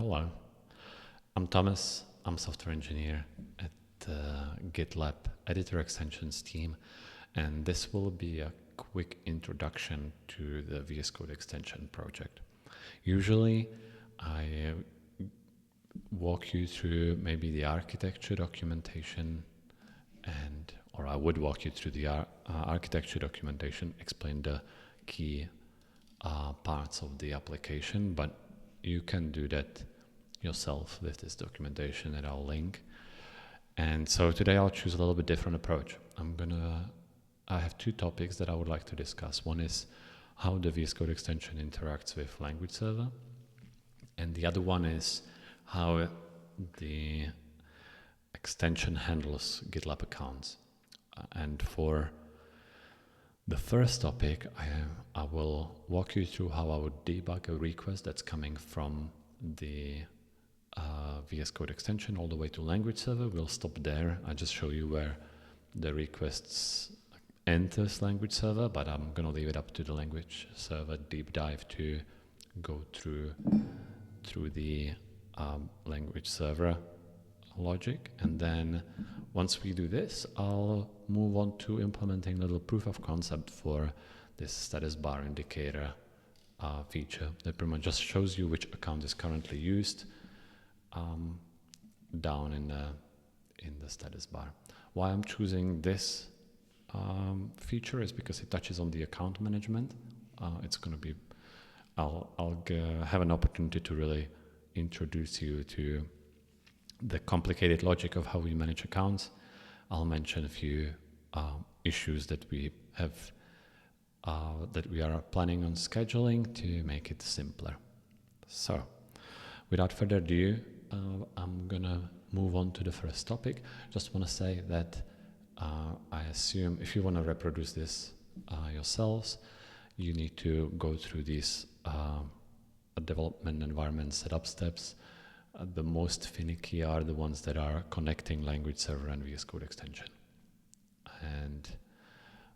Hello, I'm Thomas. I'm software engineer at the GitLab Editor Extensions team, and this will be a quick introduction to the VS Code Extension project. Usually, I walk you through maybe the architecture documentation, or I would walk you through the architecture documentation, explain the key parts of the application, but you can do that yourself with this documentation that I'll link. And so today I'll choose a little bit different approach. I have two topics that I would like to discuss. One is how the VS Code extension interacts with language server, and the other one is how the extension handles GitLab accounts. And for the first topic, I will walk you through how I would debug a request that's coming from the VS Code extension all the way to language server. We'll stop there. I'll just show you where the requests enters language server, but I'm going to leave it up to the language server deep dive to go through the language server logic. And then once we do this, I'll move on to implementing a little proof of concept for this status bar indicator feature that pretty much just shows you which account is currently used down in the status bar. Why I'm choosing this feature is because it touches on the account management. It's going to be, I'll have an opportunity to really introduce you to the complicated logic of how we manage accounts. I'll mention a few issues that we have that we are planning on scheduling to make it simpler. So, without further ado, I'm gonna move on to the first topic. Just want to say that I assume if you want to reproduce this yourselves, you need to go through these development environment setup steps. The most finicky are the ones that are connecting language server and VS Code extension. And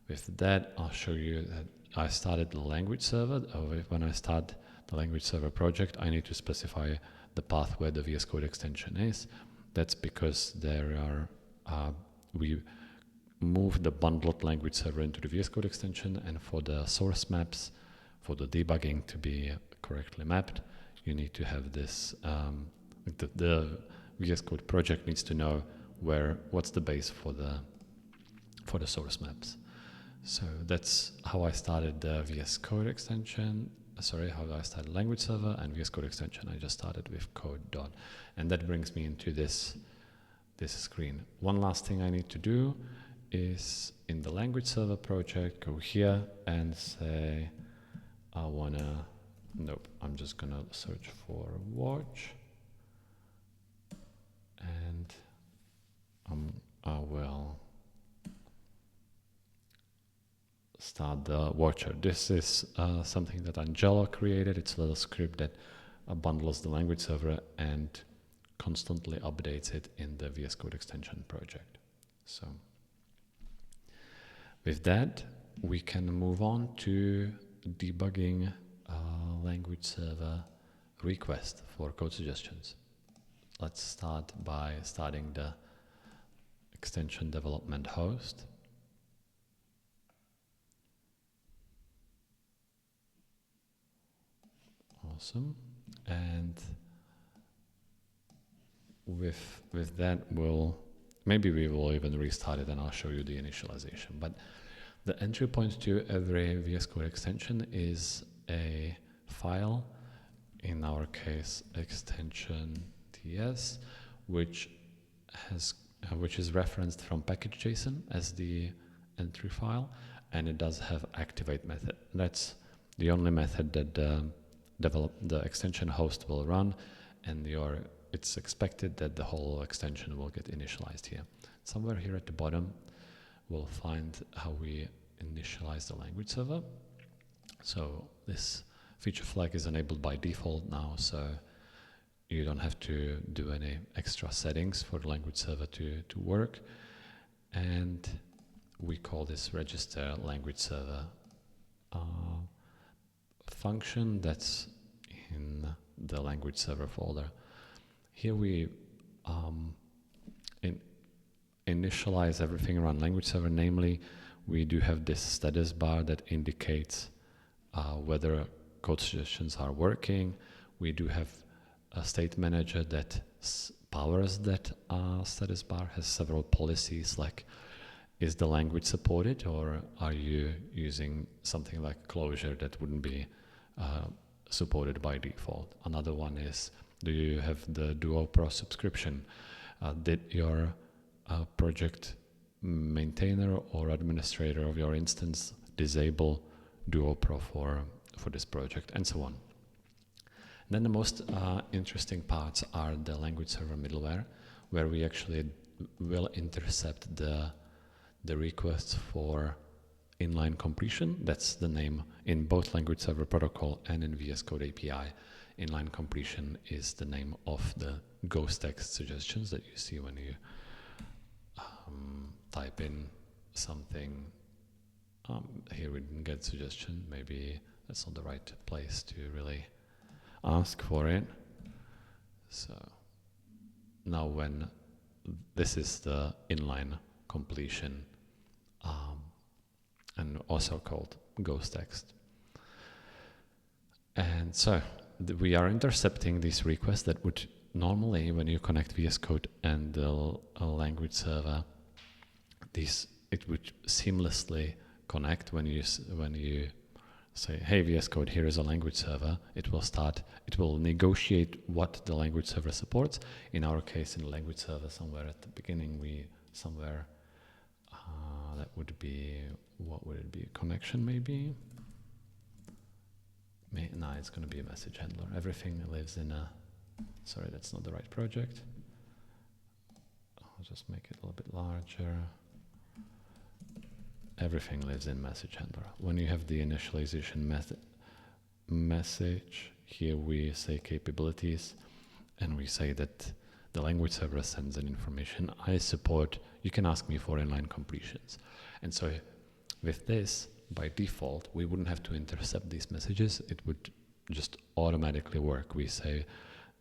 with that, I'll show you that I started the language server. When I start the language server project, I need to specify the path where the VS Code extension is. That's because there are we moved the bundled language server into the VS Code extension, and for the source maps, for the debugging to be correctly mapped, you need to have this. The VS Code project needs to know what's the base for the source maps. So that's how I started the VS Code extension. How I started language server and VS Code extension. I just started with code . And that brings me into this screen. One last thing I need to do is in the language server project, go here and say, I'm just gonna search for watch. And I will start the watcher. This is something that Angelo created. It's a little script that bundles the language server and constantly updates it in the VS Code extension project. So with that, we can move on to debugging language server request for code suggestions. Let's start by starting the extension development host. Awesome. And with that, maybe we will even restart it and I'll show you the initialization. But the entry point to every VS Code extension is a file, in our case extension TS, which is referenced from package.json as the entry file, and it does have activate method. That's the only method that the extension host will run, and it's expected that the whole extension will get initialized here. Somewhere here at the bottom, we'll find how we initialize the language server. So this feature flag is enabled by default now, so you don't have to do any extra settings for the language server to work. And we call this register language server function that's in the language server folder. Here we initialize everything around language server. Namely, we do have this status bar that indicates whether code suggestions are working. We do have a state manager that powers that status bar, has several policies like, is the language supported, or are you using something like closure that wouldn't be supported by default? Another one is, do you have the Duo Pro subscription? Did your project maintainer or administrator of your instance disable Duo Pro for this project, and so on. Then the most interesting parts are the language server middleware, where we actually will intercept the requests for inline completion. That's the name in both language server protocol and in VS Code API. Inline completion is the name of the ghost text suggestions that you see when you type in something. Here we didn't get suggestion. Maybe that's not the right place to really ask for it. So now when this is the inline completion, and also called ghost text. And so we are intercepting these requests that would normally, when you connect VS Code and the language server, it would seamlessly connect. When you say, hey VS Code, here is a language server, it will negotiate what the language server supports. In our case, in the language server, somewhere at the beginning, that would be, what would it be, a connection maybe? No, it's going to be a message handler. Everything lives in a, sorry, that's not the right project. I'll just make it a little bit larger. Everything lives in message handler. When you have the initialization message, here we say capabilities, and we say that the language server sends an information. I support, you can ask me for inline completions. And so with this, by default, we wouldn't have to intercept these messages. It would just automatically work. We say,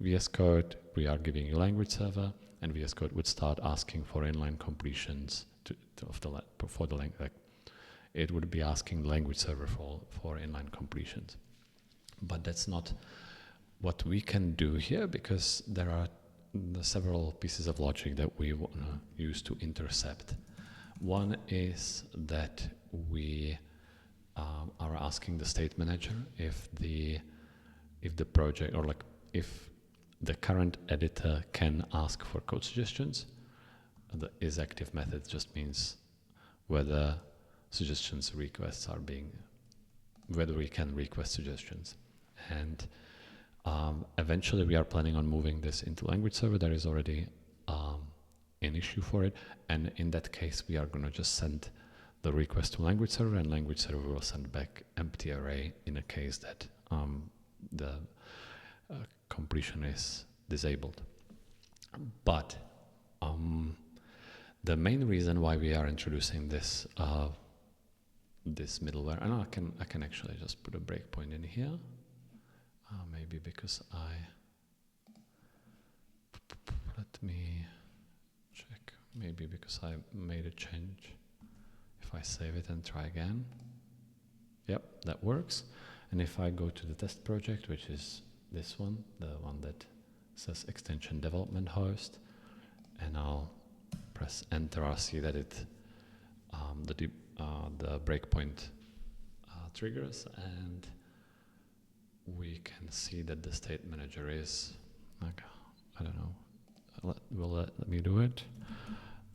VS Code, we are giving you language server, and VS Code would start asking for inline completions for the language. It would be asking the language server for inline completions. But that's not what we can do here, because there are several pieces of logic that we want to use to intercept. One is that we are asking the state manager if the project, or if the current editor can ask for code suggestions. The isActive method just means whether suggestions requests are whether we can request suggestions. And eventually we are planning on moving this into language server. There is already an issue for it, and in that case we are going to just send the request to language server, and language server will send back empty array in a case that the completion is disabled. But the main reason why we are introducing this this middleware, and I can actually just put a breakpoint in here. Maybe because let me check. Maybe because I made a change. If I save it and try again, yep, that works. And if I go to the test project, which is this one, the one that says extension development host, and I'll press enter, I'll see that it the breakpoint triggers, and we can see that the state manager is I don't know. Let me do it.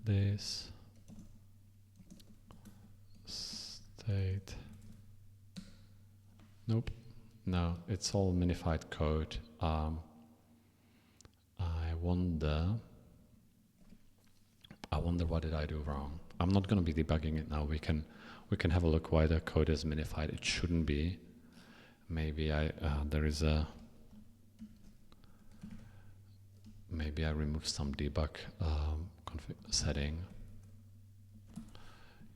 This state. Nope. No, it's all minified code. I wonder what did I do wrong. I'm not going to be debugging it now. We can have a look why the code is minified. It shouldn't be. Maybe maybe I removed some debug setting.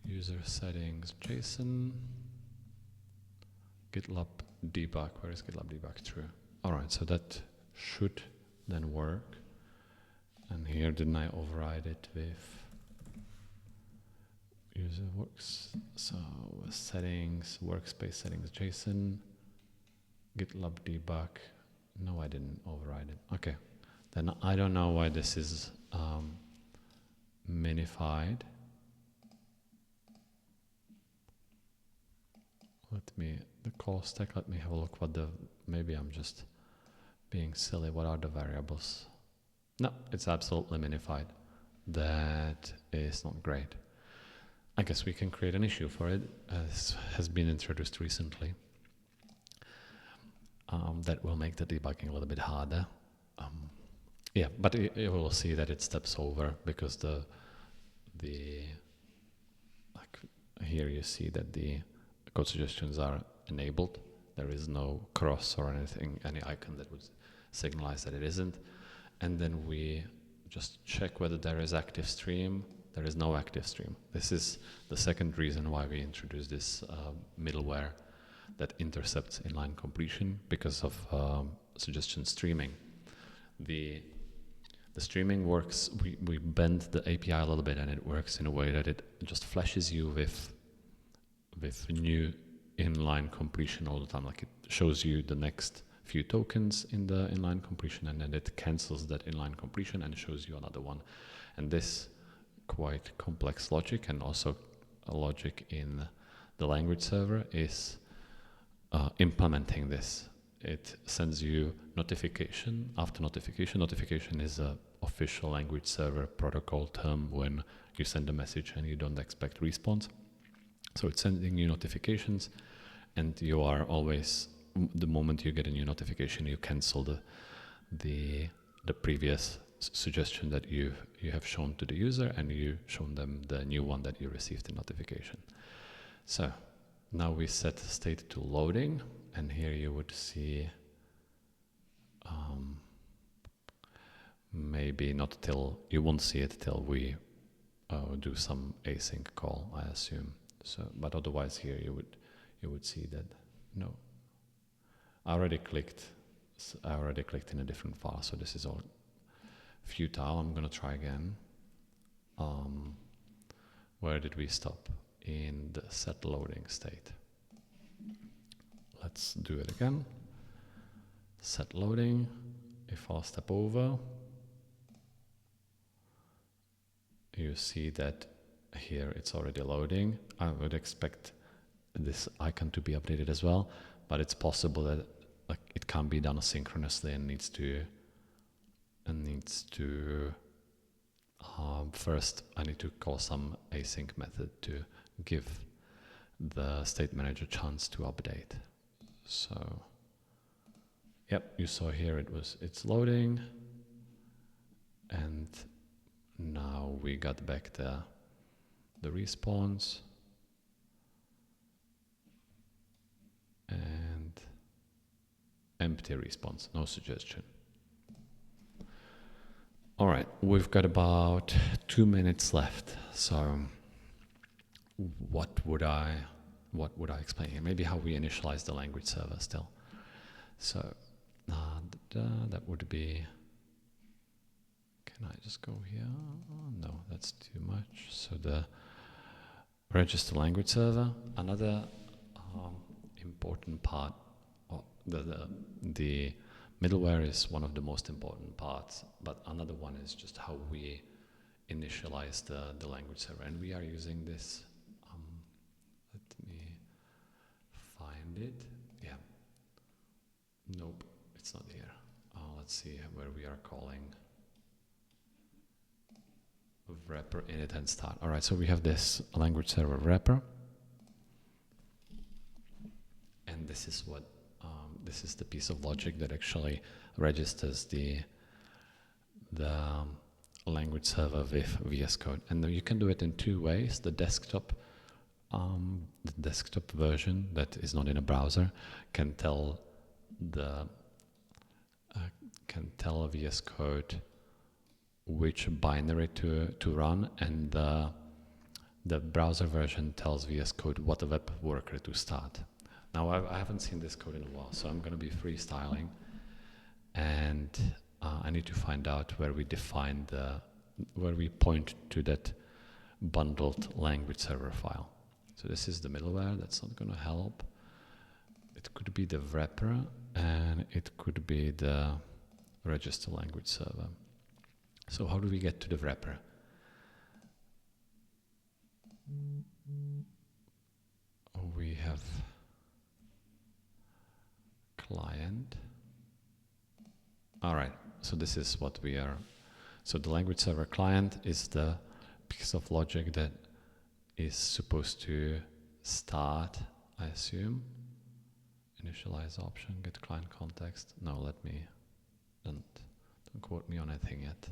User settings, JSON, GitLab debug. Where is GitLab debug? True. All right, so that should then work. And here, didn't I override it with user works? So settings, workspace settings, JSON, GitLab debug. No, I didn't override it. Okay, then I don't know why this is minified. The call stack, let me have a look what maybe I'm just being silly. What are the variables? No, it's absolutely minified. That is not great. I guess we can create an issue for it, as has been introduced recently. That will make the debugging a little bit harder. Yeah, but you will see that it steps over because like here you see that the code suggestions are enabled. There is no cross or anything, any icon that would signalize that it isn't. And then we just check whether there is active stream. There is no active stream. This is the second reason why we introduced this middleware that intercepts inline completion, because of suggestion streaming. The streaming works, we bend the API a little bit, and it works in a way that it just flashes you with new inline completion all the time. Like it shows you the next few tokens in the inline completion, and then it cancels that inline completion and shows you another one. And this quite complex logic, and also a logic in the language server, is implementing this. It sends you notification after notification. Notification is an official language server protocol term when you send a message and you don't expect response. So it's sending you notifications, and you are always, the moment you get a new notification, you cancel the previous suggestion that you have shown to the user, and you shown them the new one that you received in notification. So now we set state to loading, and here you would see maybe not till, you won't see it till we do some async call, I assume. So, but otherwise here you would see that no, I already clicked in a different file, so this is all futile. I'm gonna try again. Where did we stop? In the set loading state. Let's do it again. Set loading. If I'll step over, you see that here it's already loading. I would expect this icon to be updated as well, but it's possible that it can't be done asynchronously and needs to first I need to call some async method to give the state manager chance to update. So yep, you saw here it's loading, and now we got back the response, and empty response, no suggestion. All right, we've got about 2 minutes left. So what would I explain here? Maybe how we initialize the language server still. So that would be, can I just go here? No, that's too much. So the register language server, another important part, the middleware is one of the most important parts, but another one is just how we initialize the language server. And we are using this, let me find it. Yeah, nope, it's not here. Let's see where we are calling wrapper init and start. All right, so we have this language server wrapper, and this is what this is the piece of logic that actually registers the language server with VS Code. And you can do it in two ways. The desktop version that is not in a browser can tell VS Code which binary to run, and the browser version tells VS Code what web worker to start. Now I haven't seen this code in a while, so I'm going to be freestyling, and I need to find out where we define where we point to that bundled language server file. So this is the middleware. That's not going to help. It could be the wrapper, and it could be the register language server. So how do we get to the wrapper? We have client. All right, so this is what we are. So the language server client is the piece of logic that is supposed to start, I assume. Initialize option, get client context. No, let me, don't quote me on anything yet.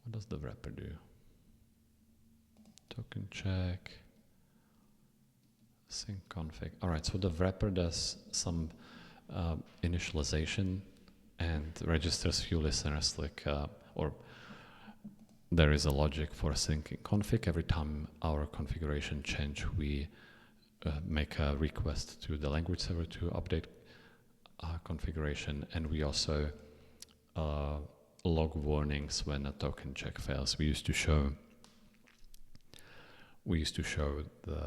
What does the wrapper do? Token check, sync config. All right, so the wrapper does some initialization and registers few listeners, like, or there is a logic for syncing config. Every time our configuration change, we make a request to the language server to update configuration, and we also log warnings when a token check fails. We used to show the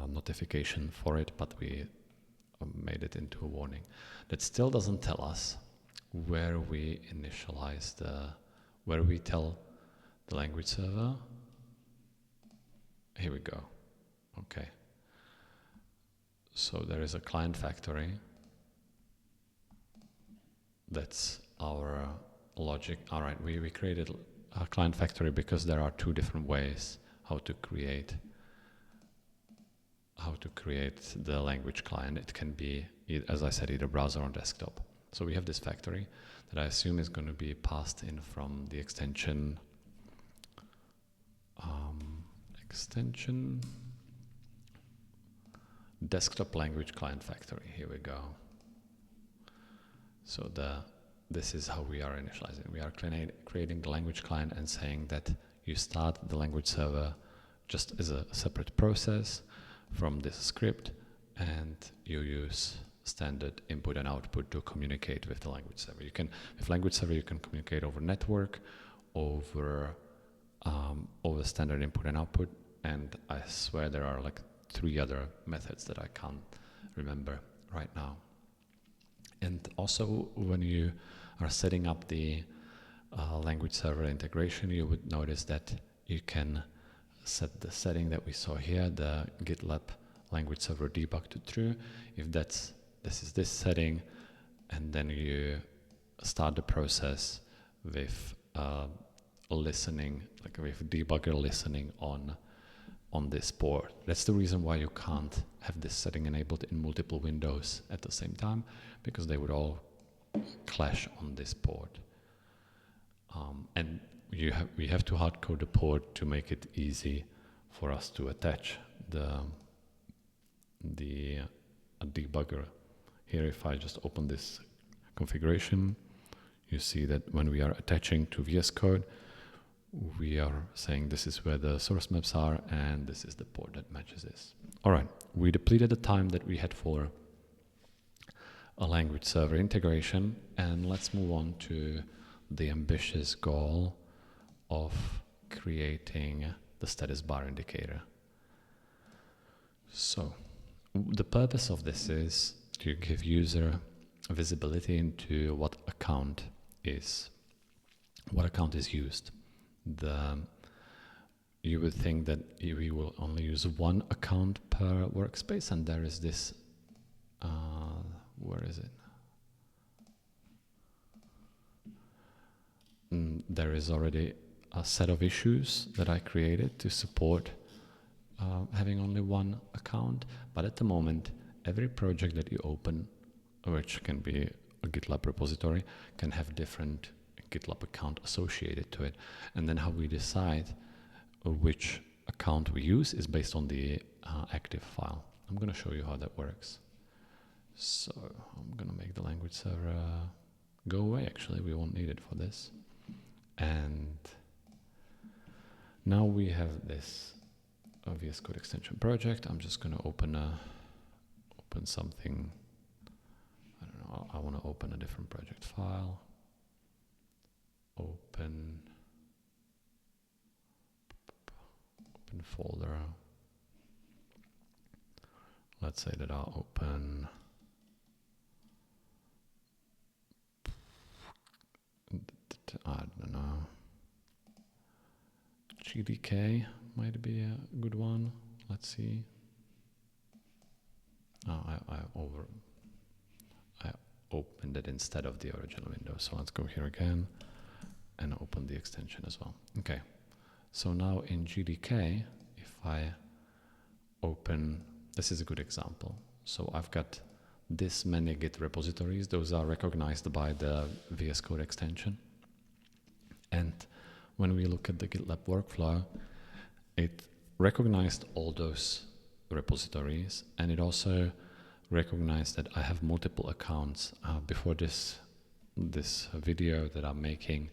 notification for it, but we made it into a warning. That still doesn't tell us where we initialize where we tell the language server. Here we go. Okay. So there is a client factory. That's our logic. All right, we created a client factory because there are two different ways how to create the language client. It can be, as I said, either browser or desktop. So we have this factory that I assume is going to be passed in from the extension desktop language client factory. Here we go. So this is how we are initializing. We are creating the language client and saying that you start the language server just as a separate process from this script, and you use standard input and output to communicate with the language server. With language server, you can communicate over network, over standard input and output, and I swear there are like 3 other methods that I can't remember right now. And also, when you are setting up the language server integration, you would notice that you can set the setting that we saw here, the GitLab language server debug to true. If this is this setting, and then you start the process with listening, like with debugger listening on this port. That's the reason why you can't have this setting enabled in multiple windows at the same time, because they would all clash on this port. And we have to hard code the port to make it easy for us to attach the debugger. Here, if I just open this configuration, you see that when we are attaching to VS Code, we are saying this is where the source maps are, and this is the port that matches this. All right, we depleted the time that we had for a language server integration, and let's move on to the ambitious goal of creating the status bar indicator. So the purpose of this is to give user visibility into what account is used. You would think that we will only use one account per workspace, and there is this, where is it? There is already a set of issues that I created to support having only one account, but at the moment, every project that you open, which can be a GitLab repository, can have different GitLab account associated to it. And then how we decide which account we use is based on the active file. I'm going to show you how that works. So I'm going to make the language server go away. Actually, we won't need it for this. And Now we have this VS Code Extension project. I'm just going to open something. I don't know. I want to open a different project file. Open folder. Let's say that I'll open I don't know. GDK might be a good one. Let's see. Oh, I opened it instead of the original window. So let's go here again and open the extension as well. Okay. So now in GDK, if I open, this is a good example. So I've got this many Git repositories. Those are recognized by the VS Code extension. And when we look at the GitLab workflow, it recognized all those repositories, and it also recognized that I have multiple accounts. Before this video that I'm making,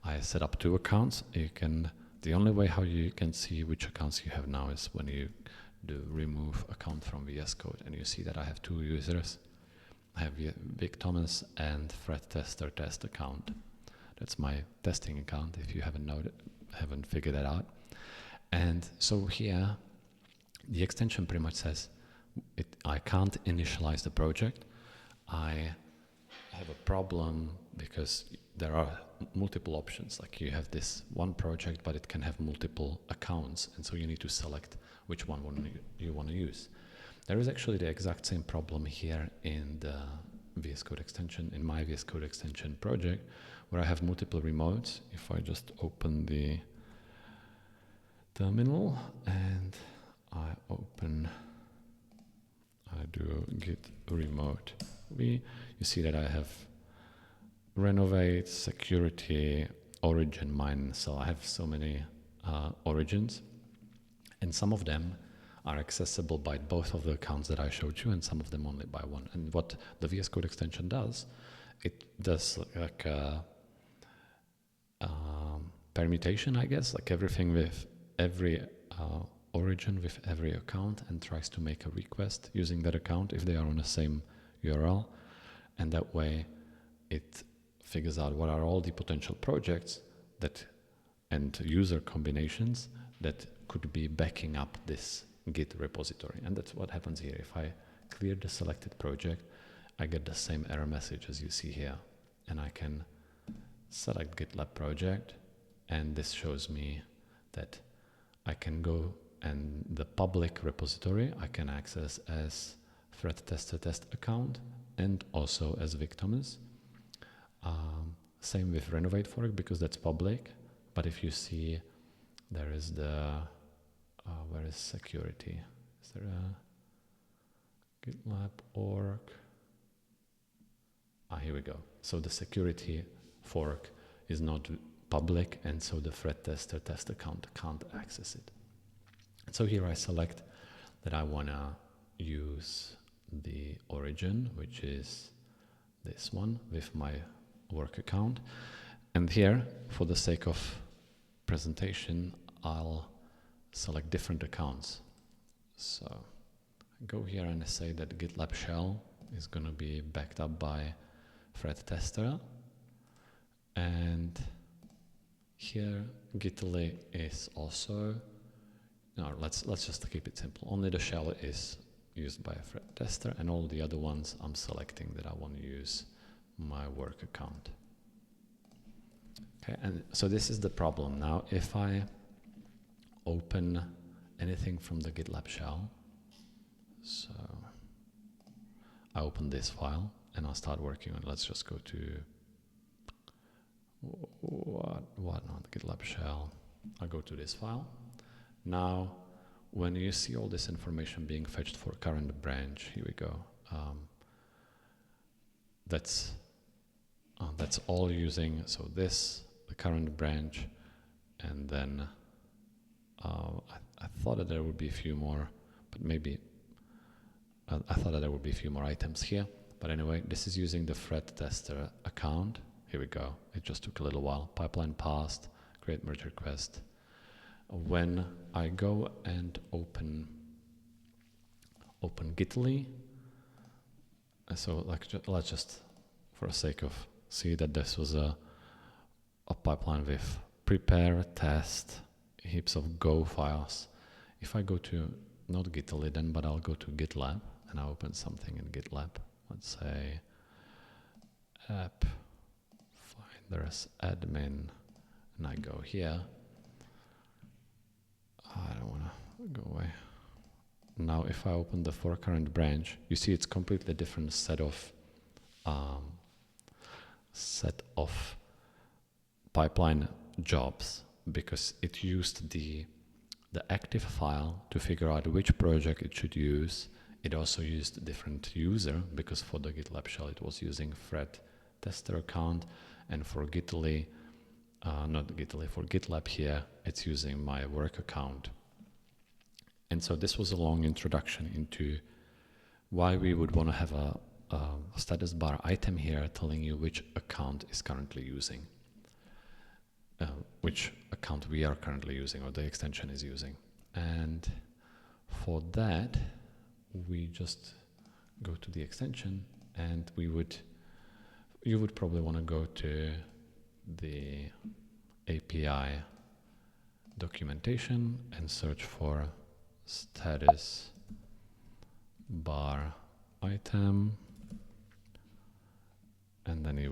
I set up 2 accounts. The only way how you can see which accounts you have now is when you do remove account from VS Code, and you see that I have 2 users. I have Vic Thomas and Fred Tester test account. That's my testing account, if you haven't figured that out. And so here, the extension pretty much says, I can't initialize the project. I have a problem because there are multiple options. Like you have this one project, but it can have multiple accounts. And so you need to select which one you want to use. There is actually the exact same problem here in the VS Code extension, in my VS Code extension project, where I have multiple remotes. If I just open the terminal and I do git remote v, you see that I have renovate, security, origin, mine. So I have so many origins, and some of them are accessible by both of the accounts that I showed you, and some of them only by one. And what the VS Code extension does, it does like a permutation, I guess, like everything with every origin with every account, and tries to make a request using that account if they are on the same URL. And that way it figures out what are all the potential projects and user combinations that could be backing up this Git repository. And that's what happens here. If I clear the selected project, I get the same error message as you see here. And I can select GitLab project, and this shows me that I can go, and the public repository I can access as Fred Tester test account and also as Vic Thomas. Same with Renovate Fork, because that's public. But if you see, there is the where is security? Is there a GitLab org? Here we go. So the security fork is not public, and so the Fred Tester test account can't access it. So here I select that I want to use the origin, which is this one with my work account. And here, for the sake of presentation, I'll select different accounts. So I go here and I say that GitLab shell is going to be backed up by Fred Tester. And here Gitly is also, no, let's just keep it simple. Only the shell is used by a Fred Tester, and all the other ones I'm selecting that I want to use my work account. Okay, and so this is the problem. Now, if I open anything from the GitLab shell, so I open this file and I'll start working on it. Let's just go to not GitLab shell. I'll go to this file. Now, when you see all this information being fetched for current branch, here we go. That's all using, so this, the current branch, and then I thought that there would be a few more, but maybe I thought that there would be a few more items here. But anyway, this is using the Fred Tester account. Here we go. It just took a little while. Pipeline passed, create merge request. when I go and open Gitly, so like let's just, for the sake of see that this was a pipeline with prepare, test, heaps of Go files. If I go to not Gitly then, but I'll go to GitLab and I open something in GitLab. Let's say app finders admin, and I go here. I don't want to go away. Now if I open the for current branch, you see it's completely different set of pipeline jobs, because it used the active file to figure out which project it should use. It also used a different user, because for the GitLab shell it was using thread tester account, and for Gitly, not Gitly, for GitLab here, it's using my work account. And so this was a long introduction into why we would want to have a status bar item here telling you which account is currently using, which account we are currently using or the extension is using. And for that, we just go to the extension, and you would probably want to go to the API documentation and search for status bar item, and then I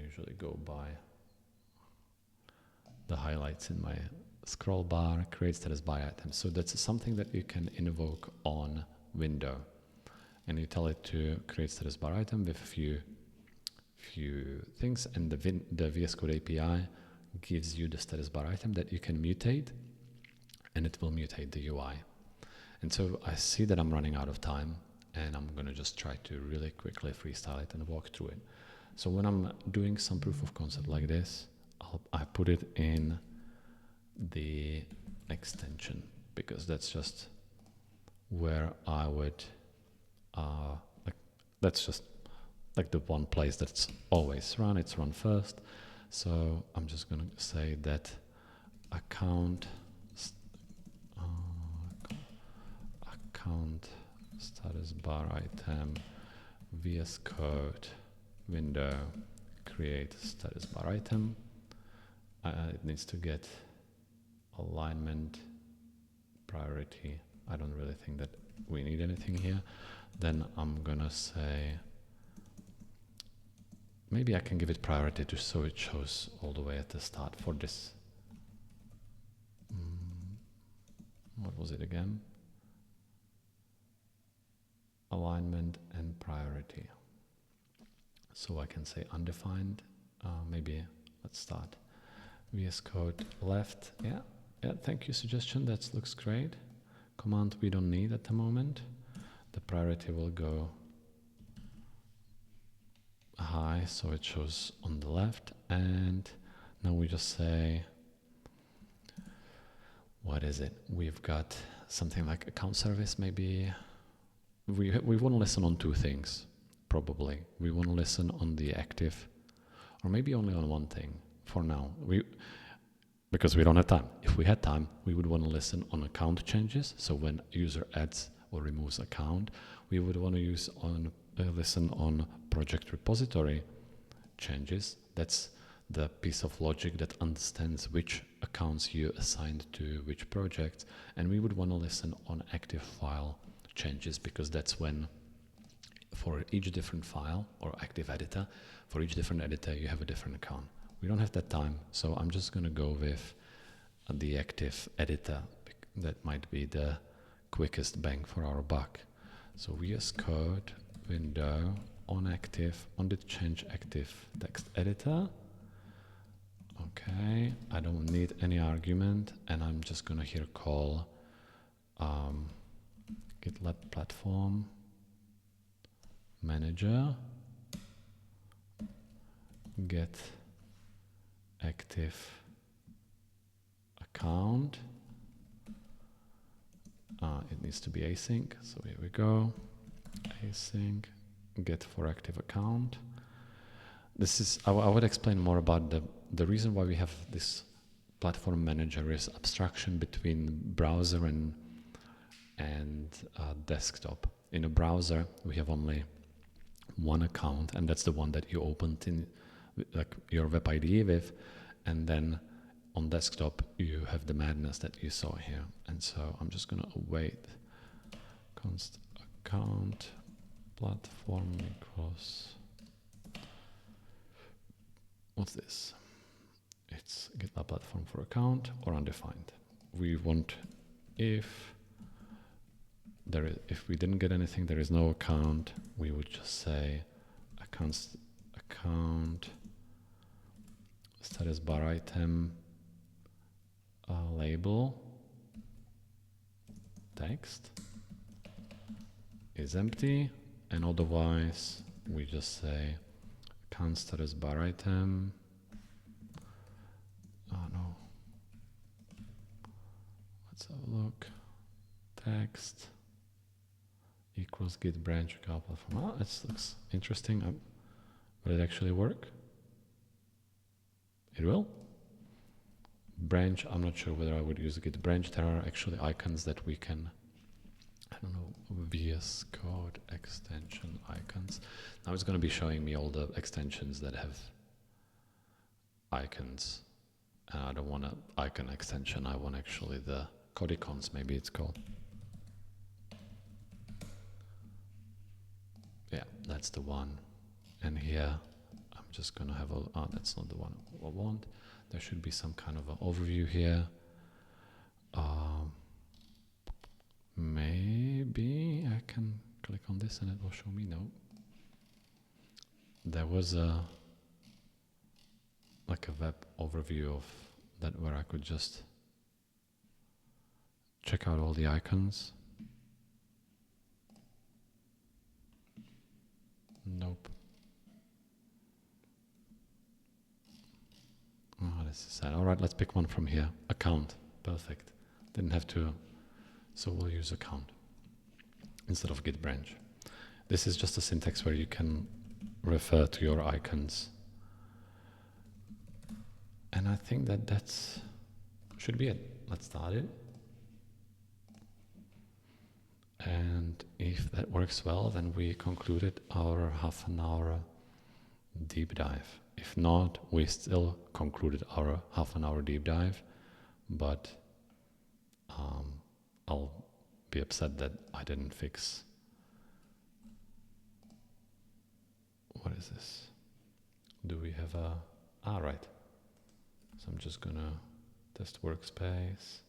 usually go by the highlights in my scroll bar, create status bar item. So that's something that you can invoke on window, and you tell it to create status bar item with a few things, and the VS Code API gives you the status bar item that you can mutate, and it will mutate the UI. And so I see that I'm running out of time, and I'm going to just try to really quickly freestyle it and walk through it. So when I'm doing some proof of concept like this, I put it in the extension, because that's just where I would, that's just like the one place that's always run, it's run first. So I'm just going to say that account status bar item VS Code window create status bar item. It needs to get alignment priority. I don't really think that we need anything here. Then I'm gonna say, maybe I can give it priority just so it shows all the way at the start for this. What was it again? Alignment and priority. So I can say undefined. Maybe let's start. VS Code left. Yeah, thank you, suggestion. That looks great. Command we don't need at the moment. The priority will go high, so it shows on the left. And now we just say, what is it? We've got something like account service. Maybe we want to listen on two things, probably. We want to listen on the active, or maybe only on one thing for now. Because we don't have time. If we had time, we would want to listen on account changes. So when user adds or removes account, we would want to listen on project repository changes. That's the piece of logic that understands which accounts you assigned to which projects. And we would want to listen on active file changes, because that's when for each different file or active editor, for each different editor, you have a different account. We don't have that time, so I'm just going to go with the active editor. That might be the quickest bang for our buck. So VS Code window on active, on the change active text editor. Okay, I don't need any argument, and I'm just going to here call GitLab platform manager get active account. It needs to be async, so here we go. Async get for active account. This is I would explain more about the reason why we have this platform manager is abstraction between browser and desktop. In a browser, we have only one account, and that's the one that you opened in like your web IDE with, and then on desktop you have the madness that you saw here. And so I'm just gonna await const account platform equals, what's this? It's GitLab platform for account or undefined. We want if we didn't get anything, there is no account, we would just say account status bar item label text is empty, and otherwise we just say account status bar item. Oh no. Let's have a look. Text equals git branch account platform. Oh, this looks interesting. Will it actually work? It will. Branch, I'm not sure whether I would use git branch. There are actually icons that we can, I don't know, VS Code Extension icons. Now it's going to be showing me all the extensions that have icons. And I don't want an icon extension. I want actually the code icons, maybe it's called. Yeah, that's the one. And here, I'm just going to have a, that's not the one I want. There should be some kind of an overview here. Maybe I can click on this and it will show me. No. There was like a web overview of that where I could just check out all the icons. Nope. Oh, this is sad. All right, let's pick one from here. Account. Perfect. Didn't have to. So we'll use account instead of git branch. This is just a syntax where you can refer to your icons. And I think that that's should be it. Let's start it. And if that works well, then we concluded our half an hour deep dive. If not, we still concluded our half an hour deep dive, but I'll be upset that I didn't fix. What is this? Do we have a, right. So I'm just gonna test workspace.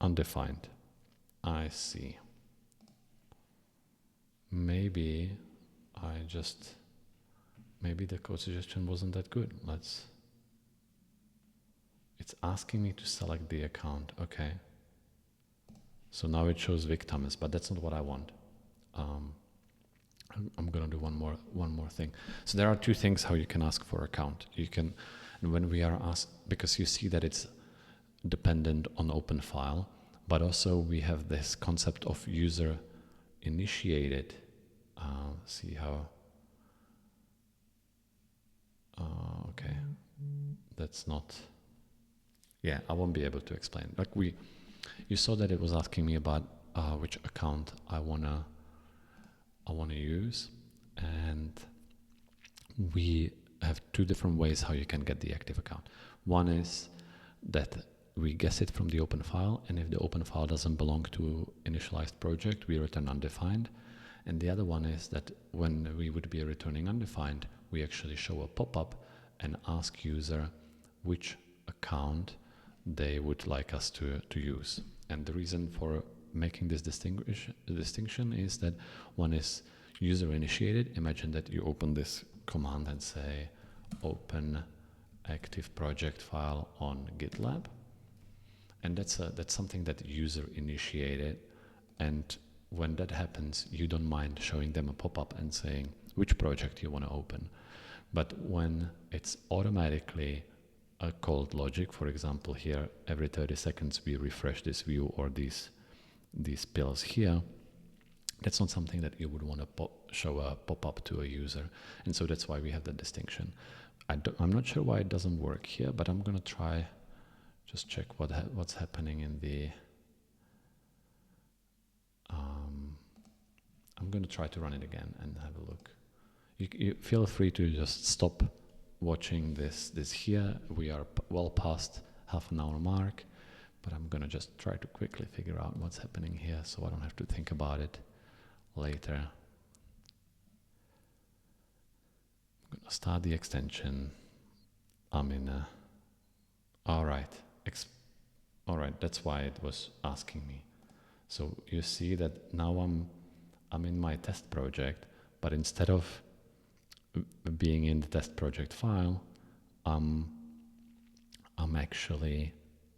Undefined. I see. Maybe maybe the code suggestion wasn't that good. It's asking me to select the account. Okay. So now it shows victims, but that's not what I want. I'm gonna do one more thing. So there are two things how you can ask for account. You can, and when we are asked, because you see that it's dependent on open file, but also we have this concept of user initiated. See how? Okay, that's not. Yeah, I won't be able to explain. Like you saw that it was asking me about which account I wanna use, and we have two different ways how you can get the active account. One is that we guess it from the open file, and if the open file doesn't belong to initialized project, we return undefined. And the other one is that when we would be returning undefined, we actually show a pop-up and ask user which account they would like us to use. And the reason for making this distinction is that one is user initiated. Imagine that you open this command and say open active project file on GitLab, and that's something that user initiated. And when that happens, you don't mind showing them a pop-up and saying which project you want to open. But when it's automatically a called logic, for example, here every 30 seconds we refresh this view or these pills here, that's not something that you would want to show a pop-up to a user. And so that's why we have the distinction. I'm not sure why it doesn't work here, but I'm gonna try, just check what's happening in the, I'm gonna try to run it again and have a look. You feel free to just stop watching this here. We are well past half an hour mark, but I'm gonna just try to quickly figure out what's happening here so I don't have to think about it later. I'm gonna start the extension. I'm in a, all right, that's why it was asking me. So you see that now I'm in my test project, but instead of being in the test project file, I'm actually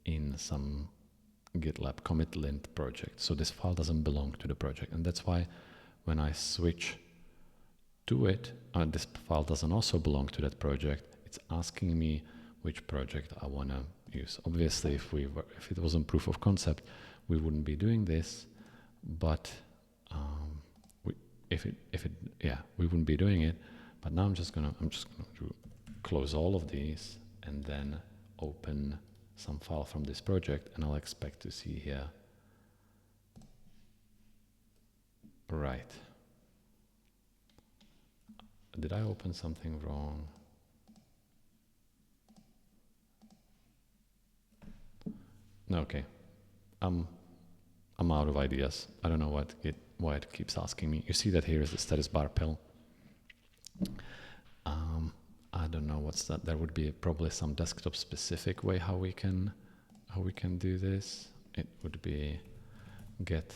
in some GitLab commit lint project. So this file doesn't belong to the project, and that's why when I switch to it, this file doesn't also belong to that project. It's asking me which project I want to use. Obviously, if it wasn't proof of concept, we wouldn't be doing this, but we wouldn't be doing it. But now I'm just gonna close all of these and then open some file from this project, and I'll expect to see here. Right. Did I open something wrong? No, okay. I'm out of ideas. I don't know why it keeps asking me. You see that here is the status bar pill. I don't know what's that. There would be probably some desktop specific way how we can do this. It would be get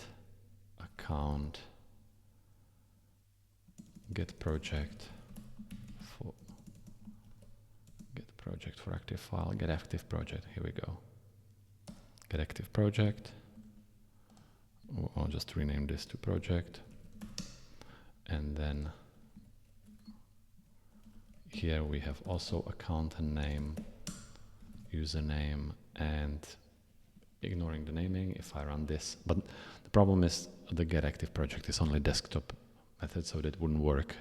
account, get project for active file, get active project. Here we go. Get active project. I'll just rename this to project, and then here we have also account and name, username, and ignoring the naming if I run this. But the problem is the get active project is only desktop method, so that wouldn't work.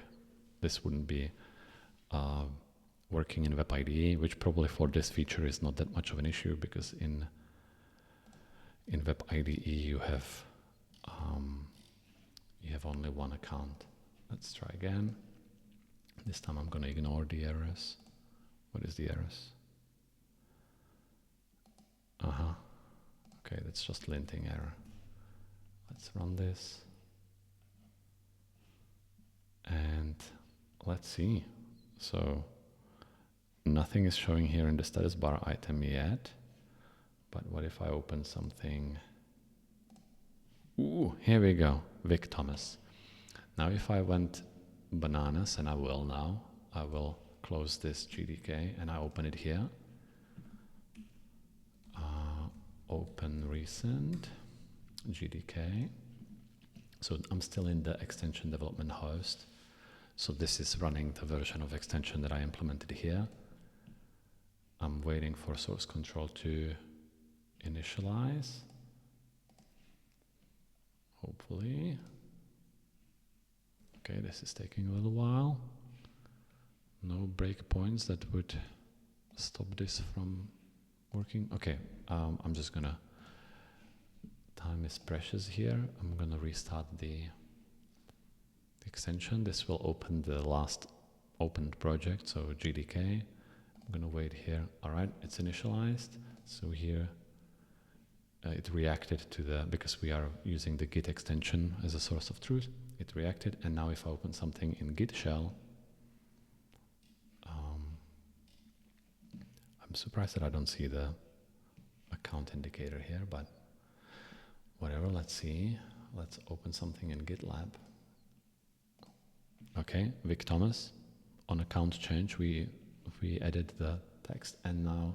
This wouldn't be working in Web IDE, which probably for this feature is not that much of an issue, because in Web IDE you have only one account. Let's try again. This time I'm going to ignore the errors. What is the errors? Okay, that's just linting error. Let's run this. And let's see. So nothing is showing here in the status bar item yet. But what if I open something? Ooh, here we go. Vic Thomas. Now if I went bananas, and I will now, I will close this GDK and I open it here. Open recent GDK. So I'm still in the extension development host. So this is running the version of extension that I implemented here. I'm waiting for source control to initialize. Hopefully. Okay, this is taking a little while. No breakpoints that would stop this from working. Okay, I'm just gonna, time is precious here. I'm gonna restart the extension. This will open the last opened project, so GDK. I'm gonna wait here. All right, it's initialized. So here it reacted to because we are using the Git extension as a source of truth. It reacted, and now if I open something in Git shell, I'm surprised that I don't see the account indicator here, but whatever, let's see. Let's open something in GitLab. Okay, Vic Thomas. On account change, we added the text, and now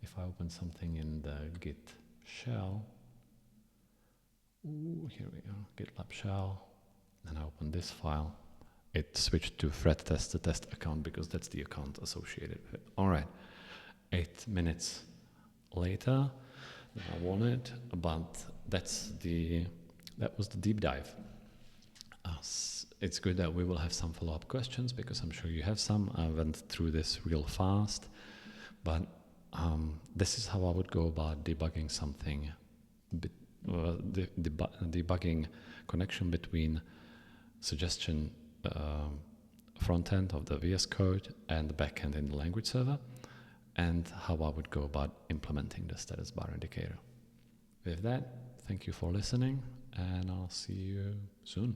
if I open something in the Git shell, here we go, GitLab shell, and I open this file, it switched to thread test, the test account, because that's the account associated with it. All right, 8 minutes later than I wanted, but that was the deep dive. it's good that we will have some follow-up questions, because I'm sure you have some. I went through this real fast, but this is how I would go about debugging something, debugging connection between suggestion front end of the VS Code and the back end in the language server, and how I would go about implementing the status bar indicator. With that, thank you for listening, and I'll see you soon.